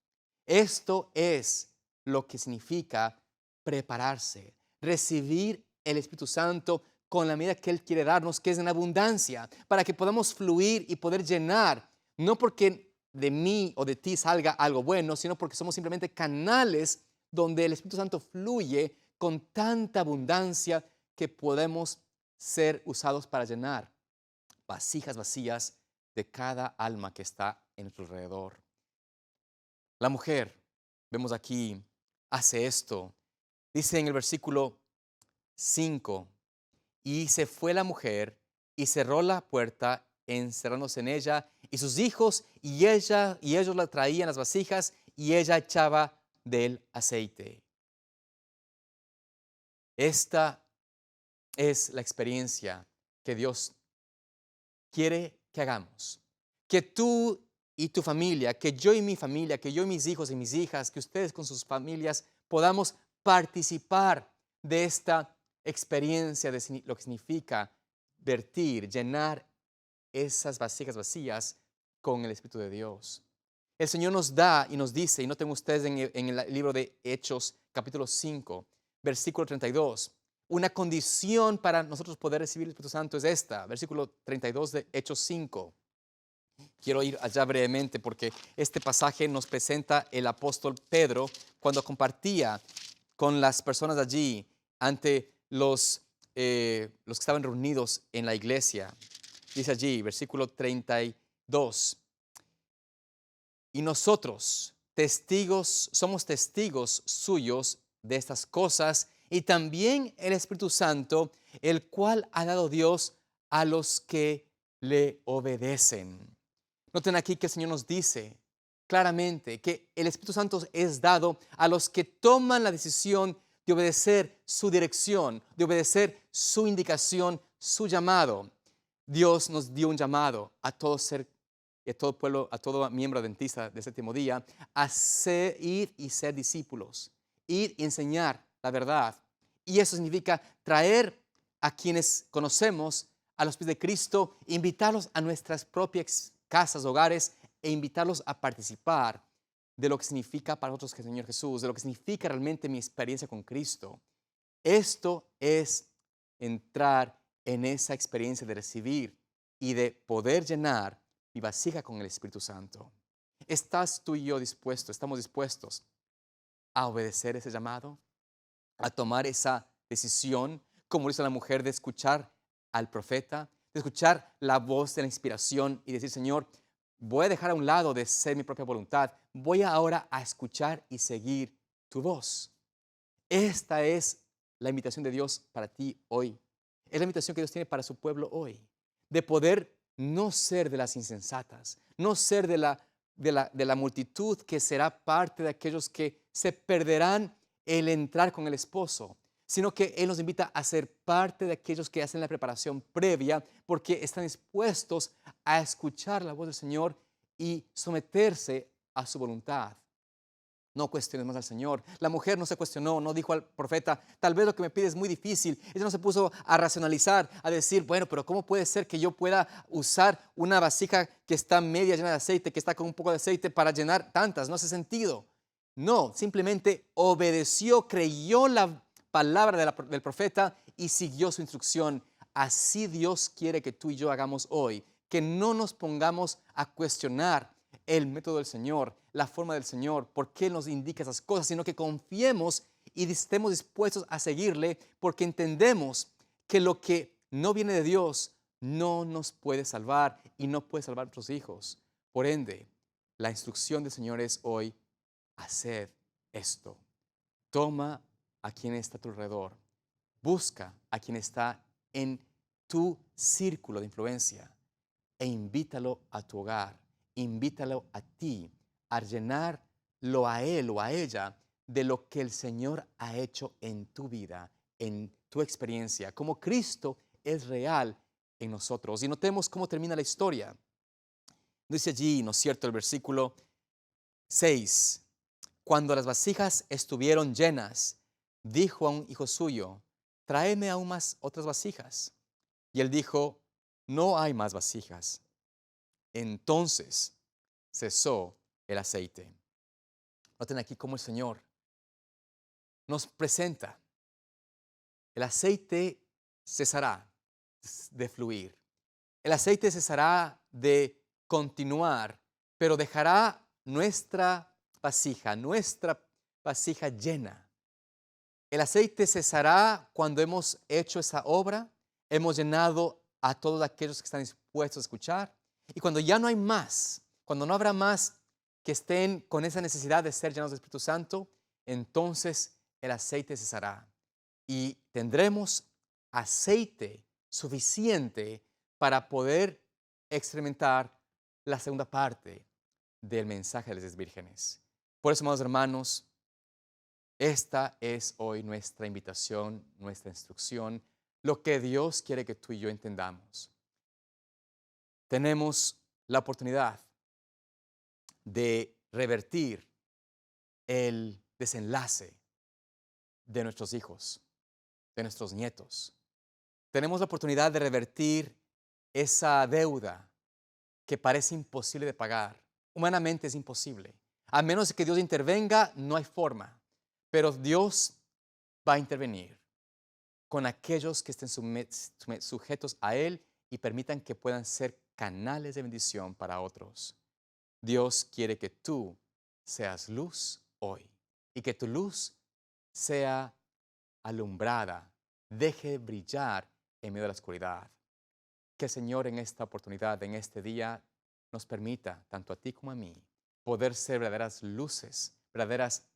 Esto es lo que significa prepararse, recibir el Espíritu Santo con la medida que Él quiere darnos, que es en abundancia, para que podamos fluir y poder llenar, no porque de mí o de ti salga algo bueno, sino porque somos simplemente canales donde el Espíritu Santo fluye con tanta abundancia que podemos ser usados para llenar vasijas vacías de cada alma que está en nuestro alrededor. La mujer, vemos aquí, hace esto. Dice en el versículo 5, y se fue la mujer y cerró la puerta, encerrándose en ella, y sus hijos y ellos la traían las vasijas, y ella echaba del aceite. Esta es la experiencia que Dios quiere que hagamos. Que tú y tu familia, que yo y mi familia, que yo y mis hijos y mis hijas, que ustedes con sus familias podamos participar de esta experiencia de lo que significa vertir, llenar esas vasijas vacías con el Espíritu de Dios. El Señor nos da y nos dice, y noten ustedes en el libro de Hechos, capítulo 5, versículo 32, una condición para nosotros poder recibir el Espíritu Santo es esta, versículo 32 de Hechos 5. Quiero ir allá brevemente porque este pasaje nos presenta el apóstol Pedro cuando compartía con las personas allí ante los que estaban reunidos en la iglesia. Dice allí, versículo 32, y nosotros, somos testigos suyos de estas cosas, y también el Espíritu Santo, el cual ha dado Dios a los que le obedecen. Noten aquí que el Señor nos dice claramente que el Espíritu Santo es dado a los que toman la decisión de obedecer su dirección, de obedecer su indicación, su llamado. Dios nos dio un llamado a todo ser y a todo pueblo, a todo miembro adventista del séptimo día, a ir y ser discípulos, ir y enseñar la verdad. Y eso significa traer a quienes conocemos a los pies de Cristo, invitarlos a nuestras propias casas, hogares, e invitarlos a participar de lo que significa para nosotros que el Señor Jesús, de lo que significa realmente mi experiencia con Cristo. Esto es entrar en esa experiencia de recibir y de poder llenar mi vasija con el Espíritu Santo. ¿Estás tú y yo dispuestos, estamos dispuestos a obedecer ese llamado? A tomar esa decisión, como hizo la mujer, de escuchar al profeta, de escuchar la voz de la inspiración y decir, Señor, voy a dejar a un lado de ser mi propia voluntad, voy ahora a escuchar y seguir tu voz. Esta es la invitación de Dios para ti hoy. Es la invitación que Dios tiene para su pueblo hoy, de poder no ser de las insensatas, no ser de la multitud que será parte de aquellos que se perderán el entrar con el esposo, sino que Él nos invita a ser parte de aquellos que hacen la preparación previa porque están dispuestos a escuchar la voz del Señor y someterse a su voluntad. No cuestiones más al Señor. La mujer no se cuestionó, no dijo al profeta, tal vez lo que me pide es muy difícil. Ella no se puso a racionalizar, a decir, bueno, pero ¿cómo puede ser que yo pueda usar una vasija que está media llena de aceite, que está con un poco de aceite para llenar tantas? No hace sentido. No, simplemente obedeció, creyó la palabra del profeta y siguió su instrucción. Así Dios quiere que tú y yo hagamos hoy, que no nos pongamos a cuestionar el método del Señor, la forma del Señor, por qué Él nos indica esas cosas, sino que confiemos y estemos dispuestos a seguirle porque entendemos que lo que no viene de Dios no nos puede salvar y no puede salvar a nuestros hijos. Por ende, la instrucción del Señor es hoy, haced esto. Toma a quien está a tu alrededor. Busca a quien está en tu círculo de influencia e invítalo a tu hogar. Invítalo a ti a llenarlo a él o a ella de lo que el Señor ha hecho en tu vida, en tu experiencia, como Cristo es real en nosotros. Y notemos cómo termina la historia. Dice allí, ¿no es cierto?, el versículo 6. Cuando las vasijas estuvieron llenas, dijo a un hijo suyo, tráeme aún más otras vasijas. Y él dijo, no hay más vasijas. Entonces cesó el aceite. Noten aquí cómo el Señor nos presenta. El aceite cesará de fluir. El aceite cesará de continuar, pero dejará nuestra vasija llena. El aceite cesará cuando hemos hecho esa obra, hemos llenado a todos aquellos que están dispuestos a escuchar, y cuando ya no hay más, cuando no habrá más que estén con esa necesidad de ser llenos del Espíritu Santo, entonces el aceite cesará y tendremos aceite suficiente para poder experimentar la segunda parte del mensaje de las 10 vírgenes. Por eso, amados hermanos, esta es hoy nuestra invitación, nuestra instrucción, lo que Dios quiere que tú y yo entendamos. Tenemos la oportunidad de revertir el desenlace de nuestros hijos, de nuestros nietos. Tenemos la oportunidad de revertir esa deuda que parece imposible de pagar. Humanamente es imposible. A menos que Dios intervenga, no hay forma. Pero Dios va a intervenir con aquellos que estén sujetos a Él y permitan que puedan ser canales de bendición para otros. Dios quiere que tú seas luz hoy y que tu luz sea alumbrada, deje brillar en medio de la oscuridad. Que el Señor en esta oportunidad, en este día, nos permita, tanto a ti como a mí, poder ser verdaderas luces, verdaderas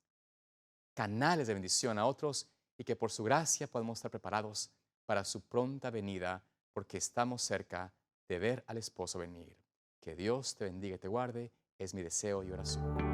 canales de bendición a otros y que por su gracia podamos estar preparados para su pronta venida porque estamos cerca de ver al esposo venir. Que Dios te bendiga y te guarde, es mi deseo y oración.